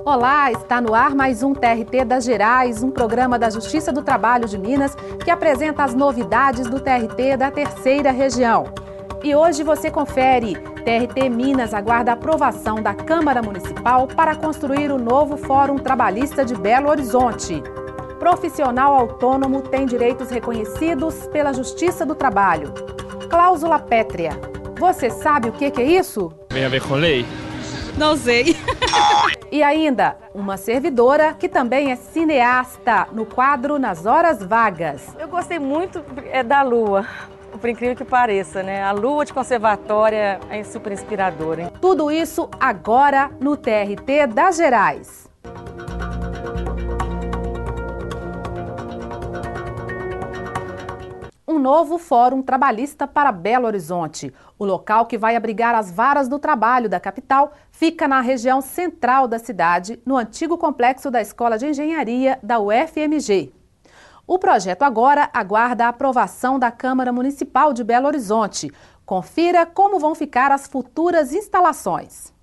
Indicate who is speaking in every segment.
Speaker 1: Olá, está no ar mais um TRT das Gerais, um programa da Justiça do Trabalho de Minas que apresenta as novidades do TRT da Terceira Região. E hoje você confere, TRT Minas aguarda a aprovação da Câmara Municipal para construir o novo Fórum Trabalhista de Belo Horizonte. Profissional autônomo tem direitos reconhecidos pela Justiça do Trabalho. Cláusula pétrea. Você sabe o que é isso?
Speaker 2: Tem a ver com lei?
Speaker 3: Não sei.
Speaker 1: E ainda, uma servidora que também é cineasta no quadro Nas Horas Vagas.
Speaker 4: Eu gostei muito da Lua, por incrível que pareça, né? A Lua de Conservatória é super inspiradora, hein?
Speaker 1: Tudo isso agora no TRT das Gerais. Um novo Fórum Trabalhista para Belo Horizonte. O local que vai abrigar as varas do trabalho da capital fica na região central da cidade, no antigo complexo da Escola de Engenharia da UFMG. O projeto agora aguarda a aprovação da Câmara Municipal de Belo Horizonte. Confira como vão ficar as futuras instalações.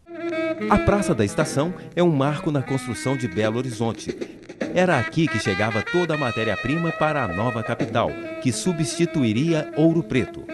Speaker 5: A Praça da Estação é um marco na construção de Belo Horizonte. Era aqui que chegava toda a matéria-prima para a nova capital, que substituiria Ouro Preto.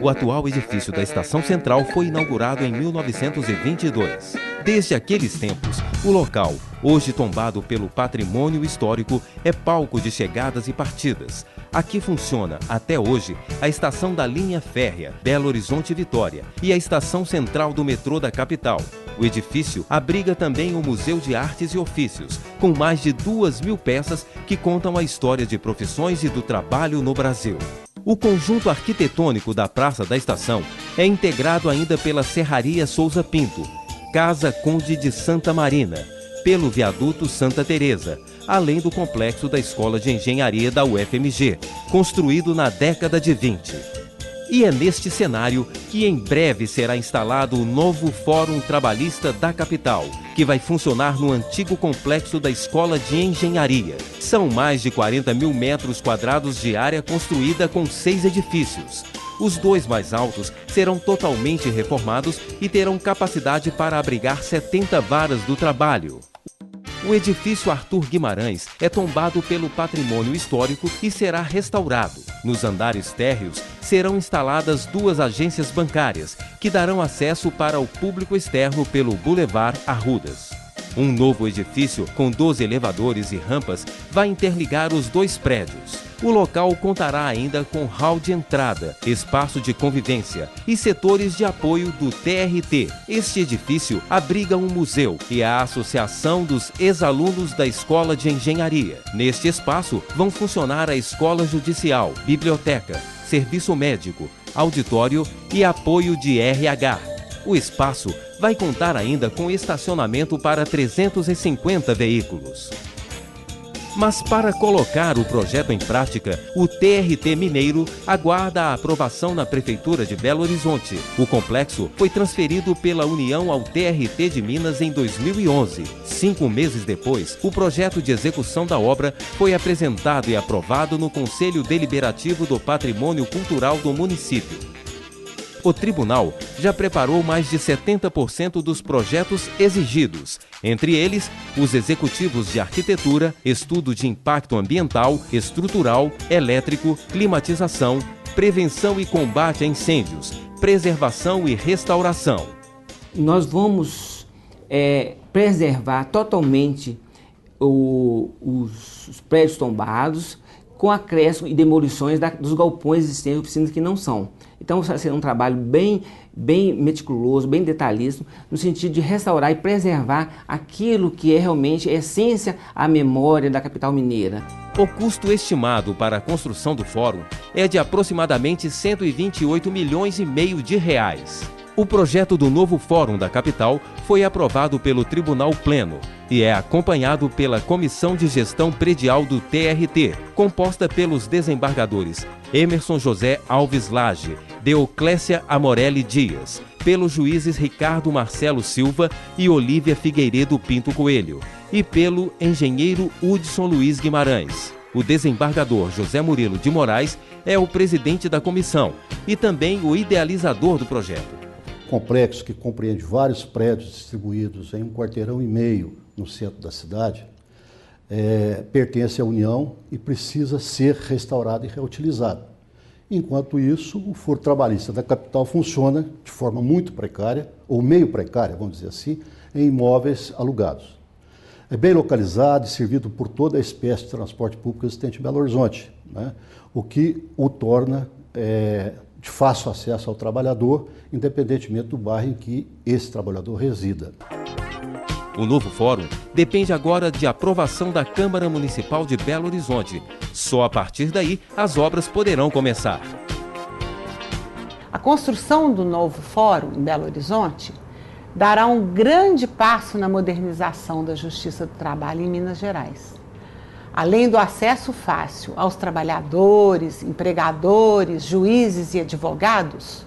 Speaker 5: O atual edifício da Estação Central foi inaugurado em 1922. Desde aqueles tempos, o local, hoje tombado pelo patrimônio histórico, é palco de chegadas e partidas. Aqui funciona, até hoje, a estação da linha férrea Belo Horizonte-Vitória e a estação central do metrô da capital. O edifício abriga também o Museu de Artes e Ofícios, com mais de 2.000 peças que contam a história de profissões e do trabalho no Brasil. O conjunto arquitetônico da Praça da Estação é integrado ainda pela Serraria Souza Pinto, Casa Conde de Santa Marina, pelo Viaduto Santa Teresa, além do complexo da Escola de Engenharia da UFMG, construído na década de 20. E é neste cenário que em breve será instalado o novo Fórum Trabalhista da capital, que vai funcionar no antigo complexo da Escola de Engenharia. São mais de 40.000 metros quadrados de área construída com 6 edifícios. Os 2 mais altos serão totalmente reformados e terão capacidade para abrigar 70 varas do trabalho. O edifício Arthur Guimarães é tombado pelo patrimônio histórico e será restaurado. Nos andares térreos serão instaladas 2 agências bancárias, que darão acesso para o público externo pelo Boulevard Arrudas. Um novo edifício com 12 elevadores e rampas vai interligar os 2 prédios. O local contará ainda com hall de entrada, espaço de convivência e setores de apoio do TRT. Este edifício abriga um museu e a Associação dos Ex-Alunos da Escola de Engenharia. Neste espaço vão funcionar a Escola Judicial, Biblioteca, Serviço Médico, Auditório e apoio de RH. O espaço vai contar ainda com estacionamento para 350 veículos. Mas para colocar o projeto em prática, o TRT Mineiro aguarda a aprovação na Prefeitura de Belo Horizonte. O complexo foi transferido pela União ao TRT de Minas em 2011. 5 meses depois, o projeto de execução da obra foi apresentado e aprovado no Conselho Deliberativo do Patrimônio Cultural do município. O tribunal já preparou mais de 70% dos projetos exigidos, entre eles os executivos de arquitetura, estudo de impacto ambiental, estrutural, elétrico, climatização, prevenção e combate a incêndios, preservação e restauração.
Speaker 6: Nós vamos preservar totalmente os prédios tombados, com acréscimo e demolições dos galpões existentes, oficinas que não são. Então vai ser um trabalho bem meticuloso, bem detalhista, no sentido de restaurar e preservar aquilo que é realmente a essência, a memória da capital mineira.
Speaker 5: O custo estimado para a construção do fórum é de aproximadamente 128 milhões e meio de reais. O projeto do novo Fórum da capital foi aprovado pelo Tribunal Pleno e é acompanhado pela Comissão de Gestão Predial do TRT, composta pelos desembargadores Emerson José Alves Lage, Deoclésia Amorelli Dias, pelos juízes Ricardo Marcelo Silva e Olívia Figueiredo Pinto Coelho, e pelo engenheiro Hudson Luiz Guimarães. O desembargador José Murilo de Moraes é o presidente da comissão e também o idealizador do projeto.
Speaker 2: complexo, que compreende vários prédios distribuídos em 1,5 quarteirão no centro da cidade, pertence à União e precisa ser restaurado e reutilizado. Enquanto isso, o foro trabalhista da capital funciona de forma muito precária, ou meio precária, vamos dizer assim, em imóveis alugados. É bem localizado e servido por toda a espécie de transporte público existente em Belo Horizonte, né? O que o torna de fácil acesso ao trabalhador, independentemente do bairro em que esse trabalhador resida.
Speaker 5: O novo fórum depende agora de aprovação da Câmara Municipal de Belo Horizonte. Só a partir daí as obras poderão começar.
Speaker 3: A construção do novo fórum em Belo Horizonte dará um grande passo na modernização da Justiça do Trabalho em Minas Gerais. Além do acesso fácil aos trabalhadores, empregadores, juízes e advogados,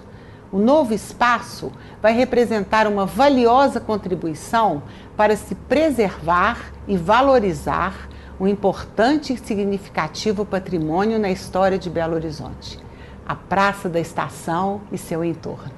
Speaker 3: o novo espaço vai representar uma valiosa contribuição para se preservar e valorizar um importante e significativo patrimônio na história de Belo Horizonte, a Praça da Estação e seu entorno.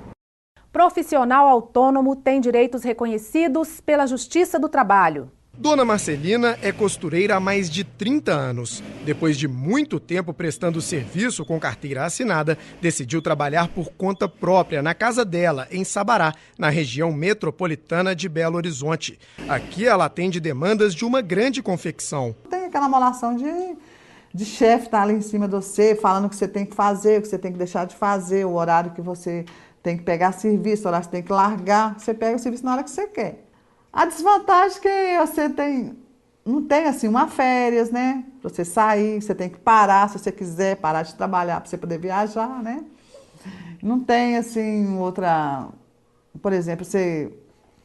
Speaker 1: Profissional autônomo tem direitos reconhecidos pela Justiça do Trabalho.
Speaker 7: Dona Marcelina é costureira há mais de 30 anos. Depois de muito tempo prestando serviço com carteira assinada, decidiu trabalhar por conta própria na casa dela, em Sabará, na região metropolitana de Belo Horizonte. Aqui ela atende demandas de uma grande confecção.
Speaker 8: Tem aquela molação de chefe estar ali em cima de você, falando o que você tem que fazer, o que você tem que deixar de fazer, o horário que você tem que pegar serviço, o horário que você tem que largar. Você pega o serviço na hora que você quer. A desvantagem é que você não tem assim uma férias, né? Pra você sair, você tem que parar, se você quiser parar de trabalhar para você poder viajar, né? Não tem assim outra, por exemplo, você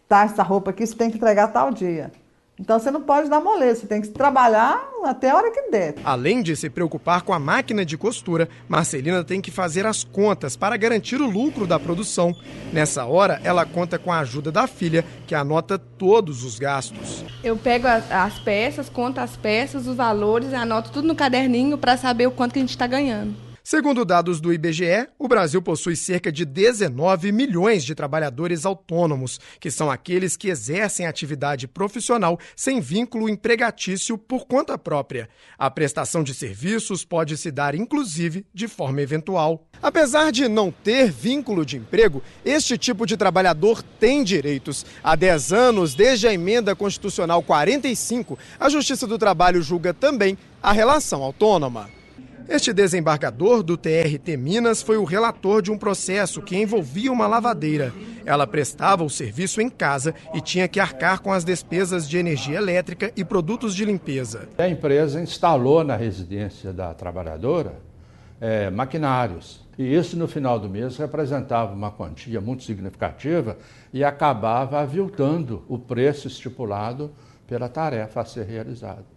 Speaker 8: tá essa roupa aqui, você tem que entregar tal dia. Então você não pode dar moleza, você tem que trabalhar até a hora que der.
Speaker 7: Além de se preocupar com a máquina de costura, Marcelina tem que fazer as contas para garantir o lucro da produção. Nessa hora, ela conta com a ajuda da filha, que anota todos os gastos.
Speaker 9: Eu pego as peças, conto as peças, os valores, anoto tudo no caderninho para saber o quanto que a gente está ganhando.
Speaker 7: Segundo dados do IBGE, o Brasil possui cerca de 19 milhões de trabalhadores autônomos, que são aqueles que exercem atividade profissional sem vínculo empregatício por conta própria. A prestação de serviços pode se dar, inclusive, de forma eventual. Apesar de não ter vínculo de emprego, este tipo de trabalhador tem direitos. Há 10 anos, desde a Emenda Constitucional 45, a Justiça do Trabalho julga também a relação autônoma. Este desembargador do TRT Minas foi o relator de um processo que envolvia uma lavadeira. Ela prestava o serviço em casa e tinha que arcar com as despesas de energia elétrica e produtos de limpeza.
Speaker 10: A empresa instalou na residência da trabalhadora maquinários. E isso, no final do mês, representava uma quantia muito significativa e acabava aviltando o preço estipulado pela tarefa a ser realizada.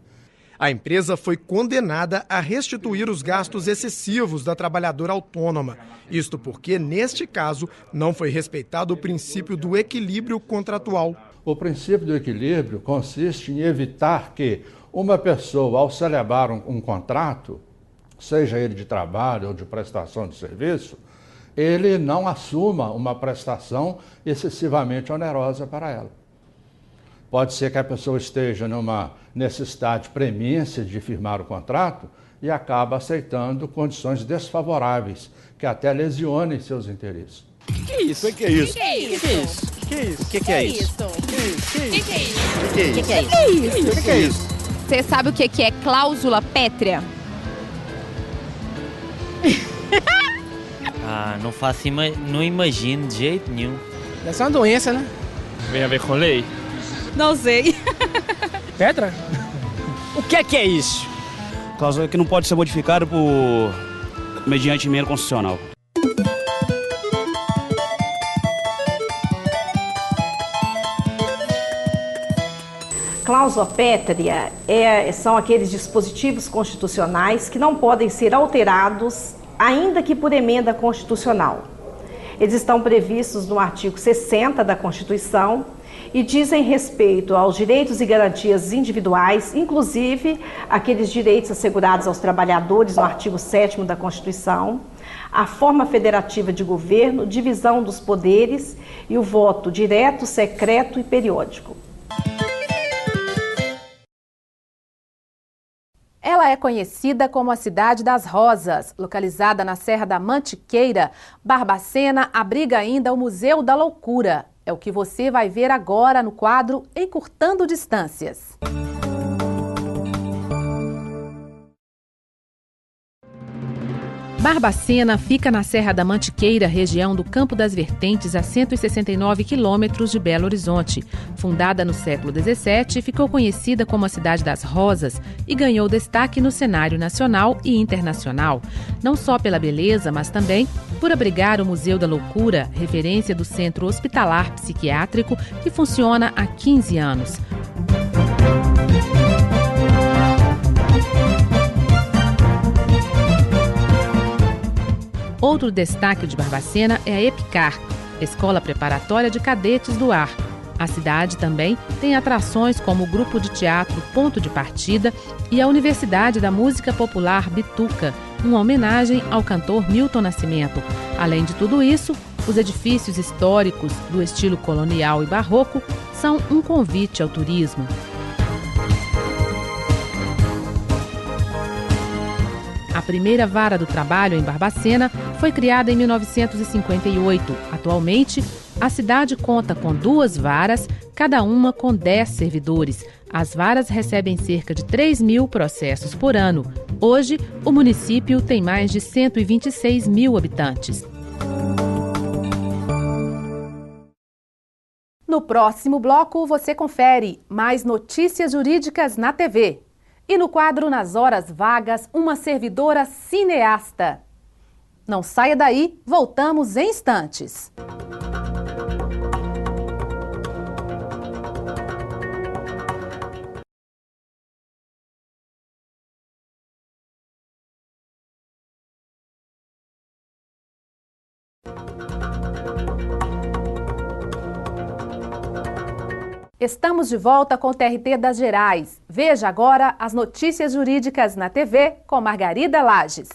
Speaker 7: A empresa foi condenada a restituir os gastos excessivos da trabalhadora autônoma. Isto porque, neste caso, não foi respeitado o princípio do equilíbrio contratual.
Speaker 10: O princípio do equilíbrio consiste em evitar que uma pessoa, ao celebrar um contrato, seja ele de trabalho ou de prestação de serviço, ele não assuma uma prestação excessivamente onerosa para ela. Pode ser que a pessoa esteja numa necessidade premência de firmar o contrato e acaba aceitando condições desfavoráveis, que até lesionem seus interesses.
Speaker 11: Que isso? O que é isso?
Speaker 12: Que é isso?
Speaker 11: Que é isso?
Speaker 12: Que é isso?
Speaker 11: O que é isso?
Speaker 12: Que é isso?
Speaker 11: O que é isso?
Speaker 12: Que é isso?
Speaker 11: O que é isso?
Speaker 12: Você sabe o que é cláusula pétrea?
Speaker 13: Não faço, não imagino de jeito nenhum.
Speaker 14: Deve ser uma doença, né?
Speaker 11: Vem a ver com lei?
Speaker 12: Não sei.
Speaker 14: Pedra?
Speaker 11: O que é isso?
Speaker 15: Cláusula que não pode ser modificada mediante emenda constitucional.
Speaker 16: Cláusula pétrea são aqueles dispositivos constitucionais que não podem ser alterados, ainda que por emenda constitucional. Eles estão previstos no artigo 60 da Constituição e dizem respeito aos direitos e garantias individuais, inclusive aqueles direitos assegurados aos trabalhadores no artigo 7º da Constituição, a forma federativa de governo, divisão dos poderes e o voto direto, secreto e periódico.
Speaker 1: Ela é conhecida como a Cidade das Rosas. Localizada na Serra da Mantiqueira, Barbacena abriga ainda o Museu da Loucura. É o que você vai ver agora no quadro Encurtando Distâncias. Barbacena fica na Serra da Mantiqueira, região do Campo das Vertentes, a 169 quilômetros de Belo Horizonte. Fundada no século XVII, ficou conhecida como a Cidade das Rosas e ganhou destaque no cenário nacional e internacional. Não só pela beleza, mas também por abrigar o Museu da Loucura, referência do Centro Hospitalar Psiquiátrico, que funciona há 15 anos. Outro destaque de Barbacena é a EPICAR, Escola Preparatória de Cadetes do Ar. A cidade também tem atrações como o Grupo de Teatro Ponto de Partida e a Universidade da Música Popular Bituca, uma homenagem ao cantor Milton Nascimento. Além de tudo isso, os edifícios históricos do estilo colonial e barroco são um convite ao turismo. A primeira vara do trabalho em Barbacena foi criada em 1958. Atualmente, a cidade conta com 2 varas, cada uma com 10 servidores. As varas recebem cerca de 3 mil processos por ano. Hoje, o município tem mais de 126 mil habitantes. No próximo bloco, você confere mais notícias jurídicas na TV. E no quadro Nas Horas Vagas, uma servidora cineasta. Não saia daí, voltamos em instantes. Estamos de volta com o TRT das Gerais. Veja agora as notícias jurídicas na TV com Margarida Lages.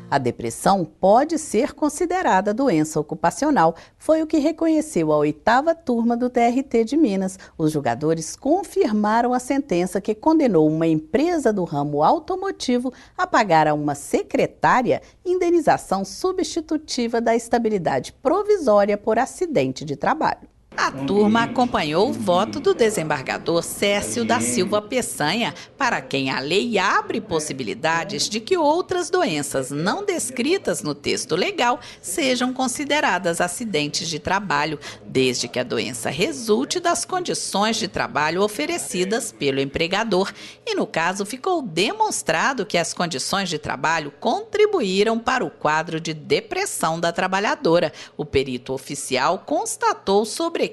Speaker 17: A depressão pode ser considerada doença ocupacional. Foi o que reconheceu a 8ª turma do TRT de Minas. Os julgadores confirmaram a sentença que condenou uma empresa do ramo automotivo a pagar a uma secretária indenização substitutiva da estabilidade provisória por acidente de trabalho.
Speaker 18: A turma acompanhou o voto do desembargador Cécio da Silva Peçanha, para quem a lei abre possibilidades de que outras doenças não descritas no texto legal sejam consideradas acidentes de trabalho, desde que a doença resulte das condições de trabalho oferecidas pelo empregador. E no caso ficou demonstrado que as condições de trabalho contribuíram para o quadro de depressão da trabalhadora. O perito oficial constatou sobrecarga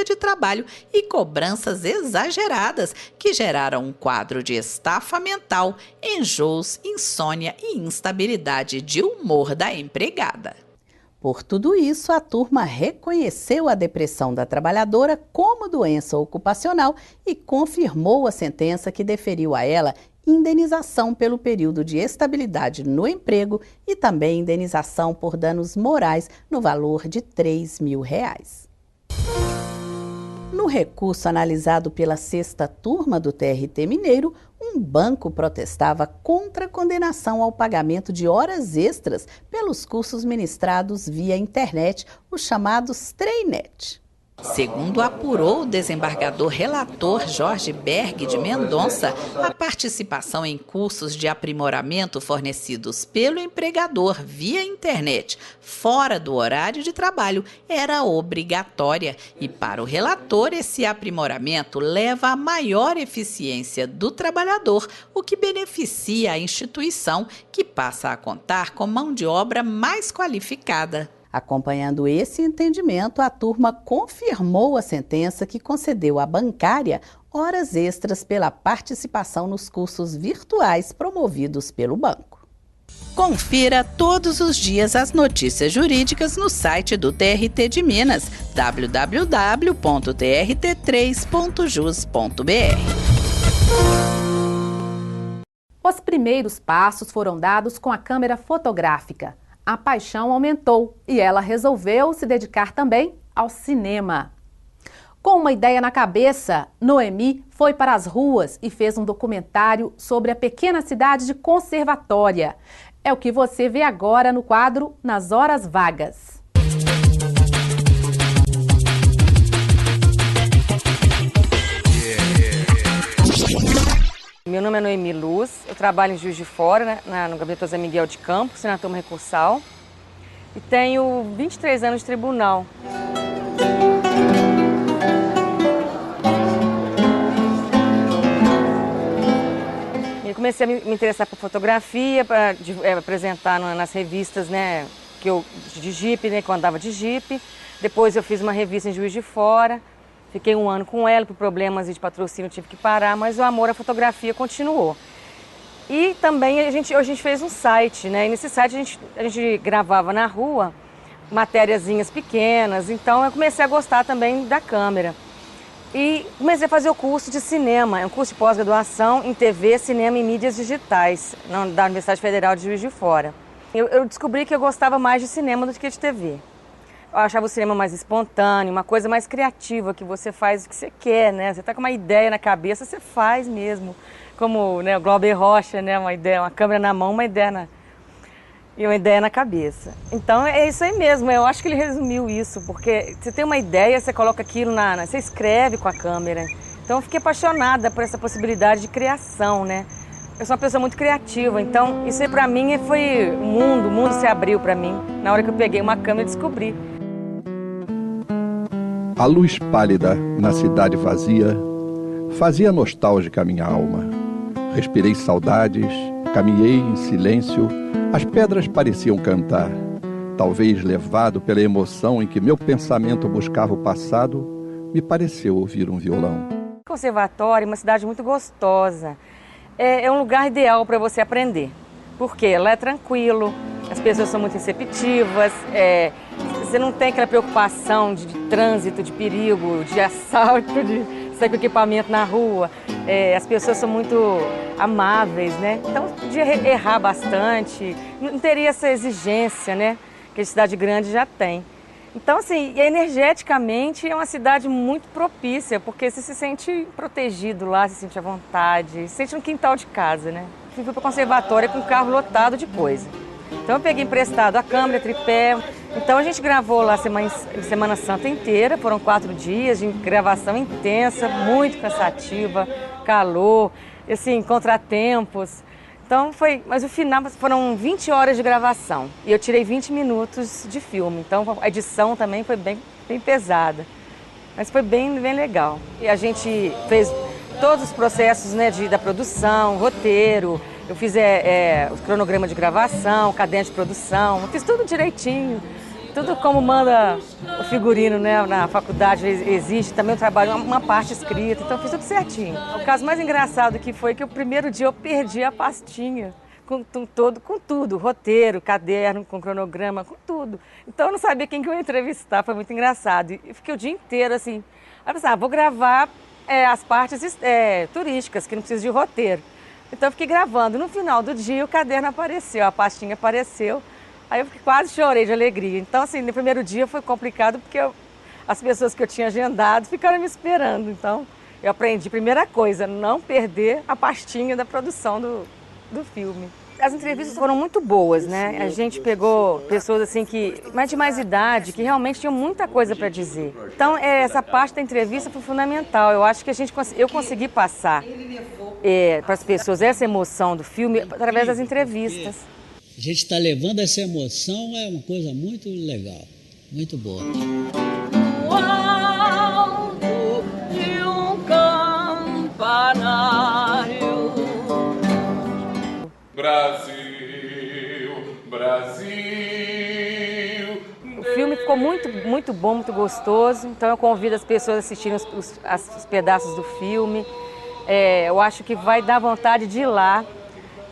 Speaker 18: de trabalho e cobranças exageradas que geraram um quadro de estafa mental, enjoos, insônia e instabilidade de humor da empregada.
Speaker 17: Por tudo isso, a turma reconheceu a depressão da trabalhadora como doença ocupacional e confirmou a sentença que deferiu a ela indenização pelo período de estabilidade no emprego e também indenização por danos morais no valor de R$3 mil. No recurso analisado pela 6ª turma do TRT Mineiro, um banco protestava contra a condenação ao pagamento de horas extras pelos cursos ministrados via internet, os chamados Treinet.
Speaker 18: Segundo apurou o desembargador relator Jorge Berg de Mendonça, a participação em cursos de aprimoramento fornecidos pelo empregador via internet, fora do horário de trabalho, era obrigatória. E para o relator, esse aprimoramento leva a maior eficiência do trabalhador, o que beneficia a instituição, que passa a contar com mão de obra mais qualificada.
Speaker 17: Acompanhando esse entendimento, a turma confirmou a sentença que concedeu à bancária horas extras pela participação nos cursos virtuais promovidos pelo banco.
Speaker 18: Confira todos os dias as notícias jurídicas no site do TRT de Minas, www.trt3.jus.br.
Speaker 1: Os primeiros passos foram dados com a câmera fotográfica. A paixão aumentou e ela resolveu se dedicar também ao cinema. Com uma ideia na cabeça, Noemi foi para as ruas e fez um documentário sobre a pequena cidade de Conservatória. É o que você vê agora no quadro Nas Horas Vagas.
Speaker 4: Meu nome é Noemi Luz, eu trabalho em Juiz de Fora, né, no Gabinete José Miguel de Campos, na turma recursal, e tenho 23 anos de tribunal. Eu comecei a me interessar por fotografia, para apresentar nas revistas, né, de Jeep, né, que eu andava de Jeep. Depois eu fiz uma revista em Juiz de Fora. Fiquei um ano com ela, por problemas de patrocínio tive que parar, mas o amor à fotografia continuou. E também hoje a gente fez um site, né? E nesse site a gente gravava na rua matériazinhas pequenas, então eu comecei a gostar também da câmera. E comecei a fazer o curso de cinema, é um curso de pós-graduação em TV, cinema e mídias digitais, da Universidade Federal de Juiz de Fora. Eu descobri que eu gostava mais de cinema do que de TV. Eu achava o cinema mais espontâneo, uma coisa mais criativa, que você faz o que você quer, né? Você tá com uma ideia na cabeça, você faz mesmo. Como, né, o Glauber Rocha, né? Uma ideia, uma câmera na mão, uma ideia na cabeça. Então é isso aí mesmo, eu acho que ele resumiu isso, porque você tem uma ideia, você coloca aquilo você escreve com a câmera. Então eu fiquei apaixonada por essa possibilidade de criação, né? Eu sou uma pessoa muito criativa, então isso aí pra mim foi o mundo se abriu pra mim. Na hora que eu peguei uma câmera e descobri.
Speaker 19: A luz pálida na cidade vazia fazia nostálgica a minha alma. Respirei saudades, caminhei em silêncio, as pedras pareciam cantar. Talvez levado pela emoção em que meu pensamento buscava o passado, me pareceu ouvir um violão.
Speaker 4: Conservatório é uma cidade muito gostosa. É um lugar ideal para você aprender, porque lá é tranquilo, as pessoas são muito receptivas, você não tem aquela preocupação de trânsito, de perigo, de assalto, de sair com equipamento na rua. As pessoas são muito amáveis, né? Então, podia errar bastante, não teria essa exigência, né? Que a cidade grande já tem. Então, assim, energeticamente é uma cidade muito propícia, porque você se sente protegido lá, se sente à vontade, se sente no quintal de casa, né? Fui para o conservatório com o carro lotado de coisa. Então eu peguei emprestado a câmera, tripé. Então a gente gravou lá Semana Santa inteira, foram 4 dias de gravação intensa, muito cansativa, calor, assim, contratempos. Então mas o final foram 20 horas de gravação e eu tirei 20 minutos de filme. Então a edição também foi bem pesada, mas foi bem legal. E a gente fez todos os processos, né, da produção, roteiro. Eu fiz o cronograma de gravação, caderno de produção, eu fiz tudo direitinho, tudo como manda o figurino, né, na faculdade existe, também eu trabalho uma parte escrita, então eu fiz tudo certinho. O caso mais engraçado foi que o primeiro dia eu perdi a pastinha, com tudo, roteiro, caderno, com cronograma, com tudo. Então eu não sabia quem que eu ia entrevistar, foi muito engraçado. E fiquei o dia inteiro assim, aí eu pensei, vou gravar as partes turísticas, que não precisa de roteiro. Então eu fiquei gravando. No final do dia o caderno apareceu, a pastinha apareceu. Aí eu quase chorei de alegria. Então, assim, no primeiro dia foi complicado porque as pessoas que eu tinha agendado ficaram me esperando. Então, eu aprendi, primeira coisa, não perder a pastinha da produção do filme. As entrevistas foram muito boas, né? A gente pegou pessoas assim de mais idade, que realmente tinham muita coisa para dizer. Então, essa parte da entrevista foi fundamental. Eu acho que eu consegui passar para as pessoas essa emoção do filme através das entrevistas.
Speaker 20: A gente está levando essa emoção, é uma coisa muito legal, muito boa.
Speaker 21: No alto de um campanário.
Speaker 22: Brasil, Brasil.
Speaker 4: O filme ficou muito bom, muito gostoso. Então eu convido as pessoas a assistirem os pedaços do filme. Eu acho que vai dar vontade de ir lá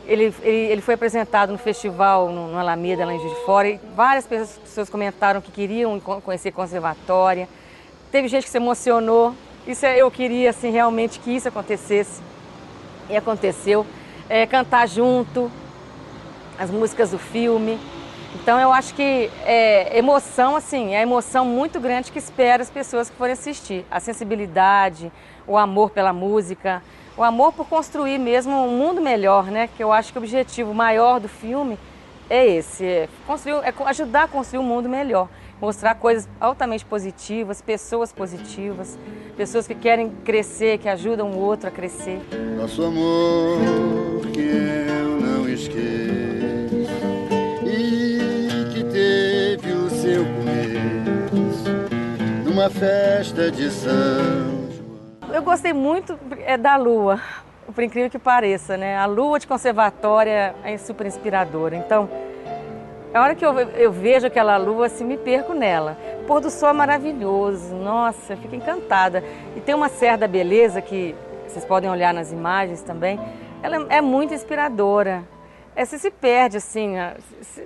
Speaker 4: Ele foi apresentado no festival no Alameda, lá em Juiz de Fora, e várias pessoas comentaram que queriam conhecer conservatória. Teve gente que se emocionou. Eu queria assim, realmente que isso acontecesse. E aconteceu. Cantar junto, as músicas do filme. Então eu acho que emoção, assim, é a emoção muito grande que espera as pessoas que forem assistir. A sensibilidade, o amor pela música, o amor por construir mesmo um mundo melhor, né? Que eu acho que o objetivo maior do filme é esse, ajudar a construir um mundo melhor. Mostrar coisas altamente positivas, pessoas positivas, pessoas que querem crescer, que ajudam o outro a crescer.
Speaker 6: Nosso amor que eu não esqueço e que teve o seu começo numa festa de São João.
Speaker 4: Eu gostei muito da Lua, por incrível que pareça, né? A Lua de Conservatória é super inspiradora. Então, a hora que eu vejo aquela lua, assim, me perco nela. O pôr do sol é maravilhoso, nossa, eu fico encantada. E tem uma Serra da Beleza que vocês podem olhar nas imagens também, ela é muito inspiradora. Você se perde, assim,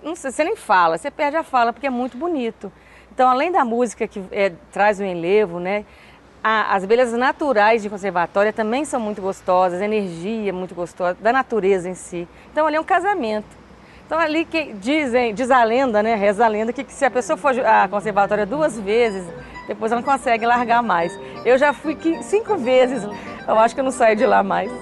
Speaker 4: não sei, você nem fala, você perde a fala porque é muito bonito. Então, além da música que traz o enlevo, né, as belezas naturais de Conservatória também são muito gostosas, a energia é muito gostosa, da natureza em si. Então, ali é um casamento. Então ali que diz a lenda, né, reza a lenda, que se a pessoa for à Conservatória 2 vezes, depois ela não consegue largar mais. Eu já fui 5 vezes, eu acho que eu não saio de lá mais.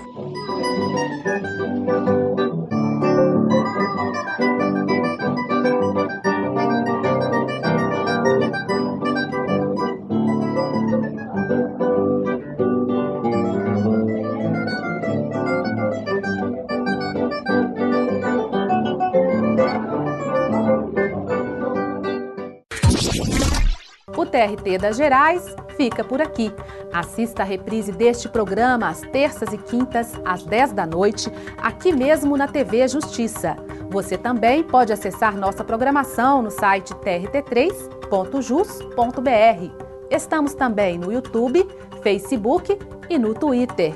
Speaker 1: O TRT das Gerais fica por aqui. Assista a reprise deste programa às terças e quintas, às 10 da noite, aqui mesmo na TV Justiça. Você também pode acessar nossa programação no site trt3.jus.br. Estamos também no YouTube, Facebook e no Twitter.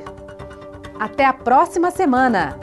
Speaker 1: Até a próxima semana!